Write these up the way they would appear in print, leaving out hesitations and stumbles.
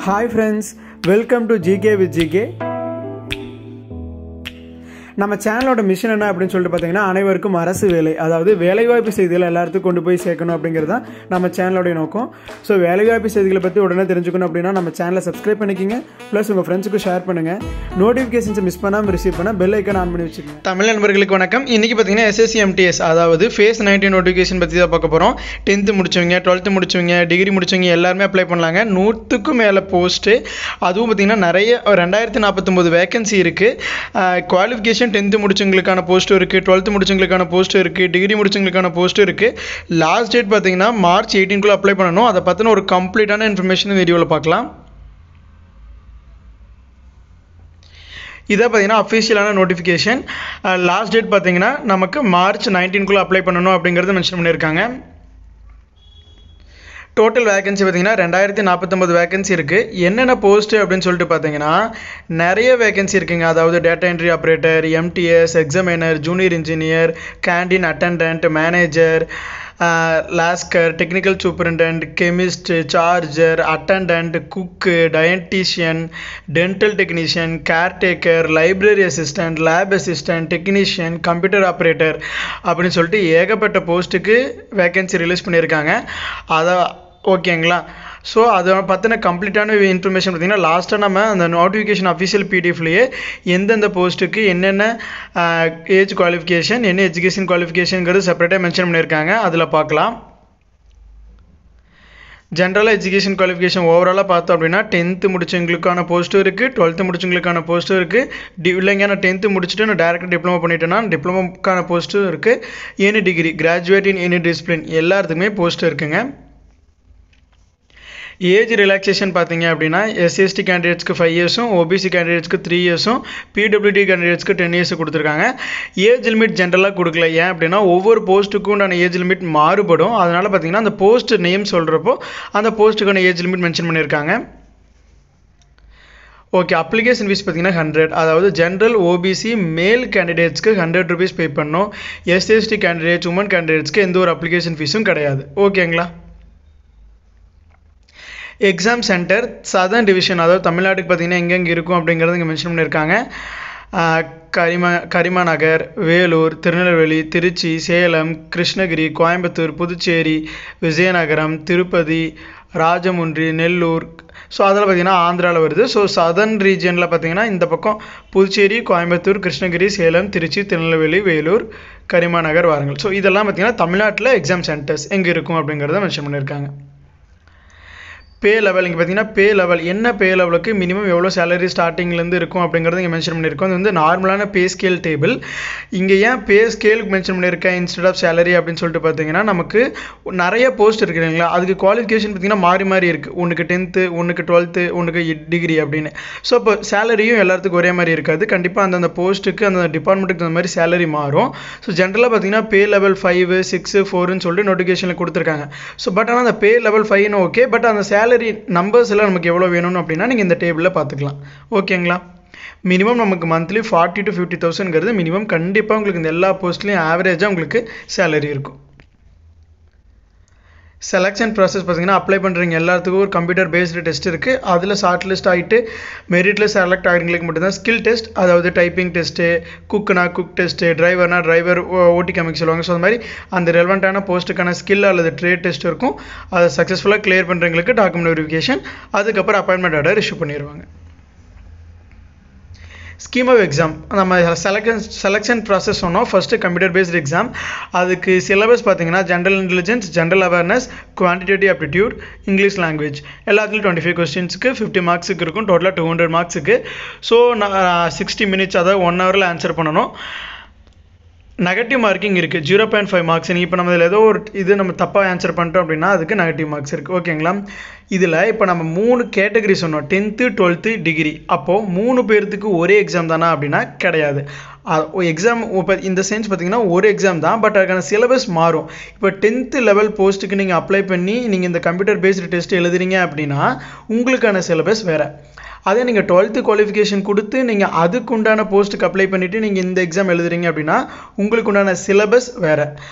Hi friends, welcome to GK with GK. நம்ம சேனலோட mission என்ன அப்படின்னு சொல்லிட்டு பார்த்தீங்கன்னா அனைவருக்கும் அரசு வேலை, அதாவது வேலைவாய்ப்பு செய்திகளை எல்லாத்துக்கும் கொண்டு போய் சேர்க்கணும் அப்படிங்கிறது தான் நம்ம சேனலோடைய நோக்கம். ஸோ வேலைவாய்ப்பு செய்திகளை பற்றி உடனே தெரிஞ்சுக்கணும் அப்படின்னா நம்ம சேனலை சப்ஸ்கிரைப் பண்ணிக்கிங்க, ப்ளஸ் உங்கள் ஃப்ரெண்ட்ஸுக்கு ஷேர் பண்ணுங்கள். நோட்டிஃபிகேஷன்ஸை மிஸ் பண்ணாமல் ரிசீவ் பண்ண பெல் ஐக்கான் ஆன் பண்ணி வச்சுக்கோங்க. தமிழ் நண்பர்களுக்கு வணக்கம். இன்றைக்கி பார்த்தீங்கன்னா SSC MTS அதாவது ஃபேஸ் 19 நோட்டிஃபிகேஷன் பற்றி தான் பார்க்க போகிறோம். 10th முடிச்சவங்க, 12th முடிச்சவங்க, டிகிரி முடிச்சவங்க எல்லாருமே அப்ளை பண்ணலாங்க. 100க்கும் மேலே போஸ்ட்டு, அதுவும் பார்த்தீங்கன்னா நிறைய 2049 வேகன்சி இருக்குது. குவாலிஃபிகேஷன் 10th முடிச்சவங்களுக்கான போஸ்ட்டும் இருக்குது, 12th முடிச்சவங்களுக்கான போஸ்ட்டும் இருக்குது, டிகிரி முடிச்சவங்களுக்கான போஸ்ட்டும் இருக்குது. லாஸ்ட் டேட் பார்த்தீங்கன்னா March 18 அப்ளை பண்ணணும். அதை பற்றின ஒரு கம்ப்ளீட்டான இன்ஃபர்மேஷன் வீடியோவில் பார்க்கலாம். இதை பார்த்தீங்கன்னா அஃபிஷியலான நோட்டிஃபிகேஷன். லாஸ்ட் டேட் பார்த்தீங்கன்னா நமக்கு March 19 அப்ளை பண்ணணும் அப்படிங்கிறத மென்ஷன் பண்ணியிருக்காங்க. டோட்டல் வேகன்சி பார்த்தீங்கன்னா 2049 வேகன்சி இருக்குது. என்னென்ன போஸ்ட்டு அப்படின்னு சொல்லிட்டு பார்த்தீங்கன்னா நிறைய வேகன்சி இருக்குங்க. அதாவது data entry operator, MTS, examiner, junior engineer, canteen attendant, manager, lascar, technical superintendent, chemist, charger, attendant, cook, dietitian, dental technician, caretaker, library assistant, lab assistant, technician, computer operator அப்படின்னு சொல்லிட்டு ஏகப்பட்ட போஸ்ட்டுக்கு வேகன்சி ரிலீஸ் பண்ணியிருக்காங்க. அதை ஓகேங்களா. So அதை பற்றின கம்ப்ளீட்டான information பார்த்திங்கன்னா லாஸ்ட்டாக நம்ம அந்த நோட்டிஃபிகேஷன் அஃபிஷியல் PDF-லேயே எந்தெந்த போஸ்ட்டுக்கு என்னென்ன ஏஜ் குவாலிஃபிகேஷன், என்ன எஜுகேஷன் குவாலிஃபிகேஷனுங்கிறது செப்பரேட்டாக மென்ஷன் பண்ணியிருக்காங்க. அதில் பார்க்கலாம். ஜென்ரலாக எஜுகேஷன் குவாலிஃபிகேஷன் ஓவராலாக பார்த்தோம் அப்படின்னா 10th முடிச்சவங்களுக்கான போஸ்ட்டும் இருக்குது, 12th முடிச்சவங்களுக்கான போஸ்ட்டும் இருக்குது. இல்லைங்க நான் 10th முடிச்சுட்டு நான் டேரெக்டாக டிப்ளமோ பண்ணிட்டேன்னா டிப்ளமோக்கான போஸ்ட்டும் இருக்குது. Any degree, graduate in any discipline எல்லாத்துக்குமே போஸ்ட் இருக்குங்க. ஏஜ் ரிலாக்ஸேஷன் பார்த்தீங்க அப்படின்னா SC/ST கேண்டிடேட்ஸ்க்கு 5 இயர்ஸும், OBC கேண்டிடேட்ஸ்க்கு 3 இயர்ஸும், PWD கேண்டிடேட்ஸ்க்கு 10 இயர்ஸ் கொடுத்துருக்காங்க. ஏஜ் லிமிட் ஜென்ரலாக கொடுக்கல. ஏன் அப்படின்னா ஒவ்வொரு போஸ்ட்டுக்கும் உண்டான ஏஜ் லிமிட் மாறுபடும். அதனால் பார்த்தீங்கன்னா அந்த போஸ்ட் நேம் சொல்கிறப்போ அந்த போஸ்ட்டுக்கான ஏஜ் லிமிட் மென்ஷன் பண்ணியிருக்காங்க. ஓகே, அப்ளிகேஷன் ஃபீஸ் பார்த்தீங்கன்னா 100, அதாவது ஜென்ரல் OBC மேல் கேண்டிடேட்ஸ்க்கு 100 rupees பே பண்ணணும். SC/ST கேண்டிடேட்ஸ், உமன் கேண்டிடேட்ஸ்க்கு எந்த ஒரு அப்ளிகேஷன் ஃபீஸும் கிடையாது. ஓகேங்களா. எக்ஸாம் சென்டர் சதர்ன் டிவிஷன், அதாவது தமிழ்நாட்டுக்கு பார்த்தீங்கன்னா எங்கெங்கே இருக்கும் அப்படிங்கிறது இங்கே மென்ஷன் பண்ணியிருக்காங்க. கரிமாநகர், வேலூர், திருநெல்வேலி, திருச்சி, சேலம், கிருஷ்ணகிரி, கோயம்புத்தூர், புதுச்சேரி, விஜயநகரம், திருப்பதி, ராஜமுன்றி, நெல்லூர். ஸோ அதில் பார்த்தீங்கன்னா ஆந்திராவில் வருது. ஸோ சதர்ன் ரீஜனில் பார்த்தீங்கன்னா இந்த பக்கம் புதுச்சேரி, கோயம்புத்தூர், கிருஷ்ணகிரி, சேலம், திருச்சி, திருநெல்வேலி, வேலூர், கரிமாநகர் வாருங்கள். ஸோ இதெல்லாம் பார்த்தீங்கன்னா தமிழ்நாட்டில் எக்ஸாம் சென்டர்ஸ் எங்கே இருக்கும் அப்படிங்கிறத மென்ஷன் பண்ணியிருக்காங்க. பே லெவல் இங்கே பார்த்தீங்கன்னா பே லெவல் என்ன, பே லெவலுக்கு மினிமம் எவ்வளோ சேலரி ஸ்டார்டிங்லேருந்து இருக்கும் அப்படிங்கிறது இங்கே மென்ஷன் பண்ணியிருக்கோம். அது வந்து நார்மலான பே ஸ்கேல் டேபிள். இங்கே ஏன் பே ஸ்கேலுக்கு மென்ஷன் பண்ணியிருக்கேன் இன்ஸ்டெட் ஆஃப் சேலரி அப்படின்னு சொல்லிட்டு பார்த்தீங்கன்னா நமக்கு நிறைய போஸ்ட் இருக்குது இல்லைங்களா. அதுக்கு குவாலிஃபிகேஷன் பார்த்தீங்கன்னா மாறி மாறி இருக்குது. ஒன்றுக்கு 10th, ஒன்றுக்கு 12th, ஒன்றுக்கு டிகிரி அப்படின்னு. ஸோ இப்போ சேலரியும் எல்லாத்துக்கும் ஒரே மாதிரி இருக்காது. கண்டிப்பாக அந்தந்த போஸ்ட்டுக்கு அந்த டிபார்ட்மெண்ட்டுக்கு தகுந்த மாதிரி சேலரி மாறும். ஸோ ஜென்ரலாக பார்த்தீங்கன்னா பே லெவல் 5, 6, 4ன்னு சொல்லிட்டு நோட்டிஃபிகேஷனில் கொடுத்துருக்காங்க. ஸோ பட் ஆனால் அந்த பே லெவல் 5 ஓகே, பட் அந்த சேலரி நம்பர்ஸ் எல்லாம் நமக்கு எவ்வளோ வேணும்னு அப்படின்னா நீங்கள் இந்த டேபிளில் பார்த்துக்கலாம். ஓகேங்களா. மினிமம் நமக்கு மந்த்லி 40,000 to 50,000ங்கிறது மினிமம். கண்டிப்பாக உங்களுக்கு இந்த எல்லா போஸ்ட்லேயும் ஆவரேஜாக உங்களுக்கு சேலரி இருக்கும். செலெக்ஷன் ப்ராசஸ் பார்த்தீங்கன்னா அப்ளை பண்ணுறீங்க எல்லாத்துக்கும் ஒரு கம்ப்யூட்டர் பேஸ்டு டெஸ்ட் இருக்குது. அதில் ஷார்ட் லிஸ்ட் ஆகிட்டு மெரிட்டில் செலக்ட் ஆகிறவங்களுக்கு மட்டும்தான் ஸ்கில் டெஸ்ட், அதாவது டைப்பிங் டெஸ்ட்டு, குக்குனா குக் டெஸ்ட்டு, டிரைவர்னா டிரைவர் ஓட்டி காமிக்க சொல்லுவாங்க. ஸோ அந்த மாதிரி அந்த ரெலவெண்ட்டான போஸ்ட்டுக்கான ஸ்கில் அல்லது ட்ரேட் டெஸ்ட் இருக்கும். அதை சக்ஸஸ்ஃபுல்லாக கிளியர் பண்ணுறவங்களுக்கு டாக்குமெண்ட் வெரிஃபிகேஷன், அதுக்கப்புறம் அப்பாயின்மெண்ட் ஆர்டர் இஷ்யூ பண்ணிடுவாங்க. ஸ்கீம் ஆஃப் எக்ஸாம் நம்ம செலெக்ஷன் ப்ராசஸ் சொன்னோம். First computer based exam. அதுக்கு சிலபஸ் பார்த்தீங்கன்னா general intelligence, general awareness, quantitative aptitude, English language எல்லாத்துலையும் 25 கொஸ்டின்ஸுக்கு 50 மார்க்ஸுக்கு இருக்கும். டோட்டலாக 200 மார்க்ஸுக்கு. ஸோ 60 minutes, அதாவது 1 hour ஆன்சர் பண்ணணும். நெகட்டிவ் மார்க்கிங் இருக்குது 0.5 மார்க்ஸ். இப்போ நம்ம இதில் ஏதோ ஒரு இது நம்ம தப்பாக ஆன்சர் பண்ணிட்டோம் அப்படின்னா அதுக்கு நெகட்டிவ் மார்க்ஸ் இருக்குது. ஓகேங்களா. இதில் இப்போ நம்ம 3 கேட்டகரி சொன்னோம், 10th, 12th, டிகிரி. அப்போது 3 பேர்த்துக்கு ஒரே எக்ஸாம் தானா அப்படின்னா கிடையாது. எக்ஸாம் இப்போ இந்த சென்ஸ் பார்த்தீங்கன்னா ஒரு எக்ஸாம் தான், பட் அதுக்கான சிலபஸ் மாறும். இப்போ 10th லெவல் போஸ்ட்டுக்கு நீங்கள் அப்ளை பண்ணி நீங்கள் இந்த கம்ப்யூட்டர் பேஸ்டு டெஸ்ட் எழுதுறீங்க அப்படின்னா உங்களுக்கான சிலபஸ் வேறு. அதே நீங்கள் 12th குவாலிஃபிகேஷன் கொடுத்து நீங்கள் அதுக்கு உண்டான போஸ்ட்டுக்கு அப்ளை பண்ணிவிட்டு நீங்கள் இந்த எக்ஸாம் எழுதுறீங்க அப்படின்னா உங்களுக்கு உண்டான சிலபஸ் வேறு.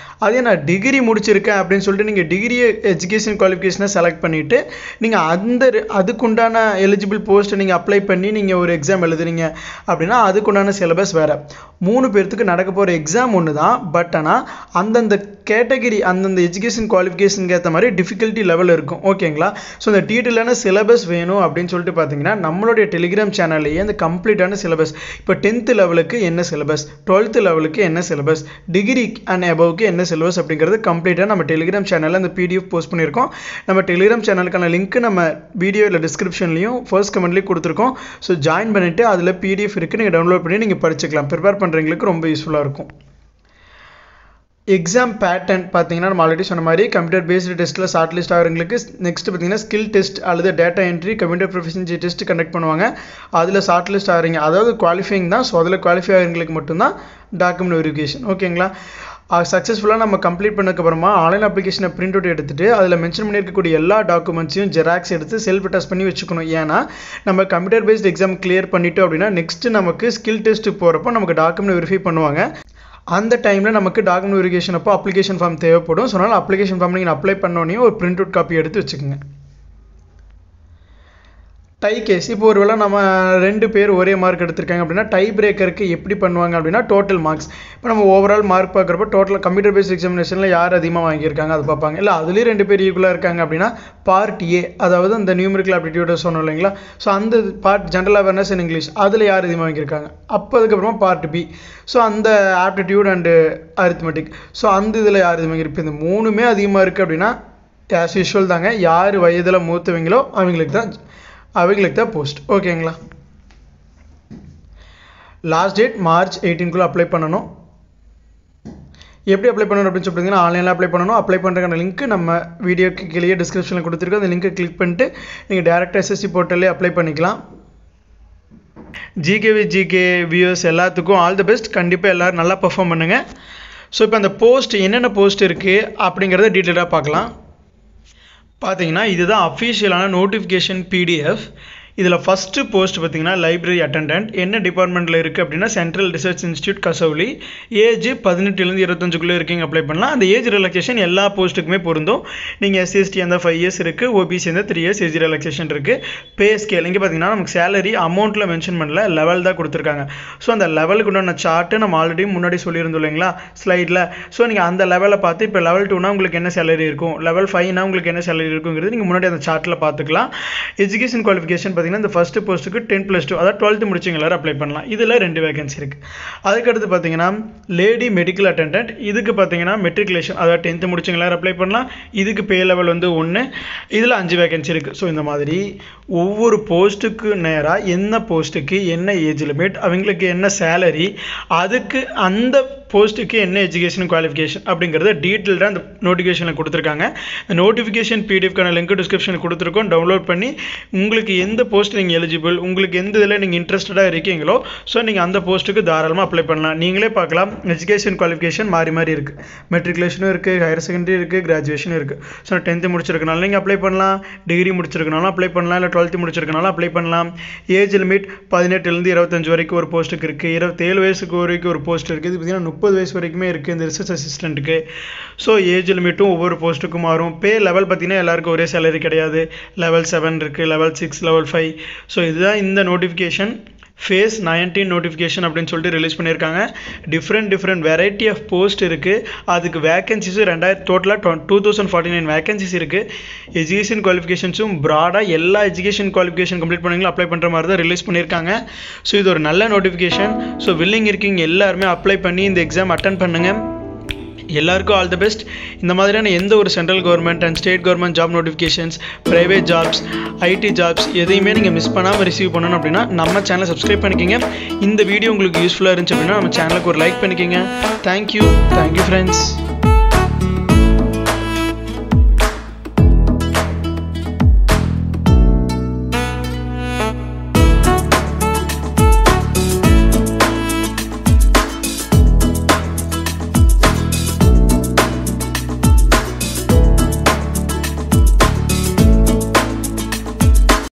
அதே நான் டிகிரி முடிச்சிருக்கேன் அப்படின்னு சொல்லிட்டு நீங்கள் டிகிரி எஜுகேஷன் குவாலிஃபிகேஷனை செலக்ட் பண்ணிவிட்டு நீங்கள் அதுக்குண்டான எலிஜிபிள் போஸ்ட்டை நீங்கள் அப்ளை பண்ணி நீங்கள் ஒரு எக்ஸாம் எழுதுறீங்க அப்படின்னா அதுக்குண்டான சிலபஸ் வேறு. 3 பேர்த்துக்கு நடக்க போகிற எக்ஸாம் ஒன்று தான். பட் ஆனால் அந்தந்த கேட்டகரி அந்தந்த எஜுகேஷன் குவாலிஃபிகேஷனுக்கு ஏற்ற மாதிரி டிஃபிகல்ட்டி லெவல் இருக்கும். ஓகேங்களா? ஸோ இந்த டீட்டெயிலான சிலபஸ் வேணும் அப்படின்னு சொல்லிட்டு பார்த்தீங்கன்னா நம்மளுடைய டெலிகிராம் சேனல்லையே அந்த கம்ப்ளீட்டான சிலபஸ், இப்போ 10th லெவலுக்கு என்ன சிலபஸ், 12th லெவலுக்கு என்ன சிலபஸ், டிகிரி அண்ட் அபவுக்கு என்ன சிலபஸ் அப்படிங்கிறது கம்ப்ளீட்டாக நம்ம டெலிகிராம் சேனலில் அந்த PDF போஸ்ட் பண்ணியிருக்கோம். நம்ம டெலிகிராம் சேனலுக்கான லிங்க் நம்ம வீடியோவில் டிஸ்கிரிப்ஷன்லையும் ஃபர்ஸ்ட் கமெண்ட்லேயும் கொடுத்துருக்கோம். ஸோ ஜாயின் பண்ணிவிட்டு அதில் PDF இருக்குது, நீங்கள் டவுன்லோட் பண்ணி நீங்கள் படிச்சுக்கலாம். ப்ரிப்பேர் பண்ணுறவங்களுக்கு ரொம்ப யூஸ்ஃபுல்லாக இருக்கும். எக்ஸாம் பேட்டர்ன் பார்த்தீங்கன்னா நம்ம ஆல்ரெடி சொன்ன மாதிரி கம்ப்யூட்டர் பேஸ்டு டெஸ்ட்டில் ஷார்ட் லிஸ்ட் ஆகிறவங்களுக்கு நெக்ஸ்ட் பார்த்தீங்கன்னா ஸ்கில் டெஸ்ட் அல்லது data entry computer proficiency test conduct பண்ணுவாங்க. அதில் ஷார்ட் லிஸ்ட் ஆகிறீங்க, அதாவது குவாலிஃபைங் தான். ஸோ அதில் குவாலிஃபை ஆகிறவங்களுக்கு மட்டும்தான் டாக்குமெண்ட் வெரிஃபிகேஷன். ஓகேங்களா? சக்ஸஸ்ஃபுல்லாக நம்ம கம்ப்ளீட் பண்ணதுக்கப்புறமா ஆன்லைன் அப்ளிகேஷனை பிரிண்ட் அவுட் எடுத்துகிட்டு அதில் மென்ஷன் பண்ணியிருக்கக்கூடிய எல்லா டாக்குமெண்ட்ஸையும் ஜெராக்ஸ் எடுத்து செல்ஃப் டெஸ்ட் பண்ணி வச்சுக்கணும். ஏன்னா நம்ம கம்ப்யூட்டர் பேஸ்ட் எக்ஸாம் கிளியர் பண்ணிட்டோம் அப்படின்னா நெக்ஸ்ட்டு நமக்கு ஸ்கில் டெஸ்ட் போகிறப்போ நமக்கு டாக்குமெண்ட் வெரிஃபை பண்ணுவாங்க. அந்த டைமில் நமக்கு டாக்குமெண்ட் வெரிஃபிகேஷன் அப்போ அப்ளிகேஷன் ஃபார்ம் தேவைப்படும். ஸோ அதனால் அப்ளிகேஷன் ஃபார்ம் நீங்கள் அப்ளை பண்ணோன்னே ஒரு பிரிண்ட் அவுட் காப்பி எடுத்து வச்சுக்கோங்க. டை கேஸ், இப்போ ஒரு வேளை நம்ம 2 பேர் ஒரே மார்க் எடுத்திருக்காங்க அப்படின்னா டை பிரேக்கருக்கு எப்படி பண்ணுவாங்க அப்படின்னா டோட்டல் மார்க்ஸ். இப்போ நம்ம ஓவரால் மார்க் பார்க்குறப்போ டோட்டல் கம்ப்யூட்டர் பேஸ்ட் எக்ஸாமினேஷனில் யார் அதிகமாக வாங்கியிருக்காங்க அது பார்ப்பாங்க. இல்லை அதுலேயும் 2 பேர் ஈக்குவலாக இருக்காங்க அப்படின்னா பார்ட் A, அதாவது அந்த நியூமரிக்கல் ஆப்டிடியூட சொன்னோம் இல்லைங்களா, ஸோ அந்த part general awareness in English அதில் யார் அதிகமாக வாங்கியிருக்காங்க. அப்போ அதுக்கப்புறமா பார்ட் B, ஸோ அந்த ஆப்டிடியூட் அண்டு அரித்மெட்டிக், ஸோ அந்த இதில் யார் அதிகமாக இருக்குது. இப்போ இந்த 3மே அதிகமாக இருக்குது அப்படின்னா ஆஸ் யூஷுவல் தாங்க, யார் வயதில் மூத்தவங்களோ அவங்களுக்கு தான் போஸ்ட். ஓகேங்களா? லாஸ்ட் டேட் மார்ச் 18 அப்ளை பண்ணணும். எப்படி அப்ளை பண்ணணும் அப்படின்னு சொல்லிங்கன்னா ஆன்லைனில் அப்ளை பண்ணணும். அப்ளை பண்ணுறதுக்கான லிங்க் நம்ம வீடியோக்கு கீழே டிஸ்கிரிப்ஷனில் கொடுத்துருக்கோம். அந்த லிங்க்கை கிளிக் பண்ணிட்டு நீங்கள் டேரெக்டாக SSC போர்ட்டல்லே அப்ளை பண்ணிக்கலாம். ஜிகே வியூவர்ஸ் எல்லாத்துக்கும் ஆல் தி பெஸ்ட். கண்டிப்பாக எல்லோரும் நல்லா பெர்ஃபார்ம் பண்ணுங்கள். ஸோ இப்போ அந்த போஸ்ட் என்னென்ன போஸ்ட் இருக்குது அப்படிங்கிறத டீட்டெயிலாக பார்க்கலாம். பார்த்தீங்கன்னா இதுதான் அஃபீஷியலான நோட்டிஃபிகேஷன் PDF. இதில் ஃபஸ்ட்டு போஸ்ட் பார்த்தீங்கன்னா லைப்ரரி அட்டெண்டன்ட். என்ன டிபார்ட்மெண்ட்டில் இருக்குது அப்படின்னா சென்ட்ரல் ரிசர்ச் இன்ஸ்டியூட் கசௌலி. ஏஜ் 18லேருந்து 25க்குள்ளே இருக்கீங்க அப்ளை பண்ணலாம். அந்த ஏஜ் ரிலாக்ஸேஷன் எல்லா போஸ்ட்டுக்குமே பொருந்தும். நீங்கள் SC/ST அந்த 5 இயர்ஸ் இருக்குது, OBC அந்த 3 இயர்ஸ் ஏஜ் ரிலாக்ஸேஷன் இருக்குது. பே ஸ்கேல் இங்கே பார்த்தீங்கன்னா நமக்கு சேலரி அமௌண்ட்டில் மென்ஷன் பண்ணல, லெவல் தான் கொடுத்துருக்காங்க. ஸோ அந்த லெவலுக்கு உண்டான சார்ட்டு நம்ம ஆல்ரெடி முன்னாடி சொல்லியிருந்தோம் இல்லைங்களா ஸ்லைடில். ஸோ நீங்கள் அந்த லெவலை பார்த்து இப்போ லெவல் 2னா உங்களுக்கு என்ன சேலரி இருக்கும், லெவல் 5னா உங்களுக்கு என்ன சேலரி இருக்குங்கிறது நீங்கள் முன்னாடி அந்த சார்ட்டில் பார்த்துக்கலாம். எஜுகேஷன் குவாலிஃபிகேஷன் இந்த ஃபர்ஸ்ட் போஸ்ட்டுக்கு 10+2 அதாவது 12th முடிச்சவங்க எல்லாரும் அப்ளை பண்ணலாம். இதில் 2 வேகன்சி இருக்குது. அதுக்கடுத்து பார்த்தீங்கன்னா லேடி மெடிக்கல் அட்டெண்டன்ட். இதுக்கு பார்த்தீங்கன்னா மெட்ரிகுலேஷன் அதாவது 10th முடிச்சவங்க எல்லாரும் அப்ளை பண்ணலாம். இதுக்கு பே லெவல் 1, இதில் 5 வேகன்சி இருக்குது. ஸோ இந்த மாதிரி ஒவ்வொரு போஸ்ட்டுக்கு நேராக என்ன போஸ்ட்டுக்கு என்ன ஏஜ் லிமிட், அவங்களுக்கு என்ன சேலரி, அதுக்கு அந்த போஸ்ட்டுக்கு என்ன எஜுகேஷன் குவாலிஃபிகேஷன் அப்படிங்கிறத டீட்டெயில்டாக அந்த நோட்டிஃபிகேஷனில் கொடுத்துருக்காங்க. இந்த நோட்டிஃபிகேஷன் PDFக்கான லிங்க் டிஸ்கிரிப்ஷனில் கொடுத்துருக்கோம். டவுன்லோட் பண்ணி உங்களுக்கு எந்த போஸ்ட் நீங்கள் எலிஜிபிள், உங்களுக்கு எந்த இதில் நீங்கள் இன்ட்ரெஸ்டடாக இருக்கீங்களோ ஸோ நீங்கள் அந்த போஸ்ட்டுக்கு தாராளமாக அப்ளை பண்ணலாம். நீங்களே பார்க்கலாம் எஜுகேஷன் குவாலிஃபிகேஷன் மாறி இருக்குது. மெட்ரிகுலேஷனும் இருக்குது, ஹையர் செகண்டரி இருக்குது, கிராஜுவேஷனும் இருக்குது. ஸோ 10th முடிச்சிருக்கனால நீங்கள் அப்ளை பண்ணலாம், டிகிரி முடிச்சிருக்கனாலும் அப்ளை பண்ணலாம், இல்லை 12th முடிச்சிருக்கனாலும் அப்ளை பண்ணலாம். ஏஜ் லிமிட் 18லேருந்து 25 வரைக்கும் ஒரு போஸ்ட்டுக்கு இருக்குது. 27 வயசுக்கு வரைக்கும் ஒரு போஸ்ட் இருக்குது. இது பார்த்தீங்கன்னா 30 வயசு வரைக்குமே இருக்குது இந்த ரிசர்ச் அசிஸ்டண்ட்டுக்கு. ஸோ ஏஜ் லிமிட்டும் ஒவ்வொரு போஸ்ட்டுக்கும் மாறும். பே லெவல் பார்த்தீங்கன்னா எல்லாருக்கும் ஒரே சேலரி கிடையாது. லெவல் 7 இருக்குது, லெவல் 6, லெவல் 5. ஸோ இதுதான் இந்த நோட்டிஃபிகேஷன். ஃபேஸ் 19 நோட்டிஃபிகேஷன் அப்படின்னு சொல்லிட்டு ரிலீஸ் பண்ணியிருக்காங்க. டிஃப்ரெண்ட் வெரைட்டி ஆஃப் போஸ்ட் இருக்குது. அதுக்கு வேகன்சிஸும் டோட்டலாக 2049 வேகன்சிஸ் இருக்குது. எஜுகேஷன் குவாலிஃபிகேஷன்ஸும் ப்ராடாக எல்லா எஜுகேஷன் குவாலிஃபிகேஷன் கம்ப்ளீட் பண்ணிங்களா அப்ளை பண்ணுற மாதிரி தான் ரிலீஸ் பண்ணியிருக்காங்க. ஸோ இது ஒரு நல்ல நோட்டிஃபிகேஷன். ஸோ வில்லிங் இருக்கீங்க எல்லாருமே அப்ளை பண்ணி இந்த எக்ஸாம் அட்டன் பண்ணுங்கள். எல்லாருக்கும் ஆல் தி பெஸ்ட். இந்த மாதிரியான எந்த ஒரு central government and state government job notifications, private jobs, IT jobs எதையுமே நீங்கள் மிஸ் பண்ணாமல் ரிசீவ் பண்ணணும் அப்படின்னா நம்ம சேனலை சப்ஸ்கிரைப் பண்ணிக்கோங்க. இந்த வீடியோ உங்களுக்கு யூஸ்ஃபுல்லாக இருந்துச்சு அப்படின்னா நம்ம சேனலுக்கு ஒரு லைக் பண்ணிக்கோங்க. Thank you friends.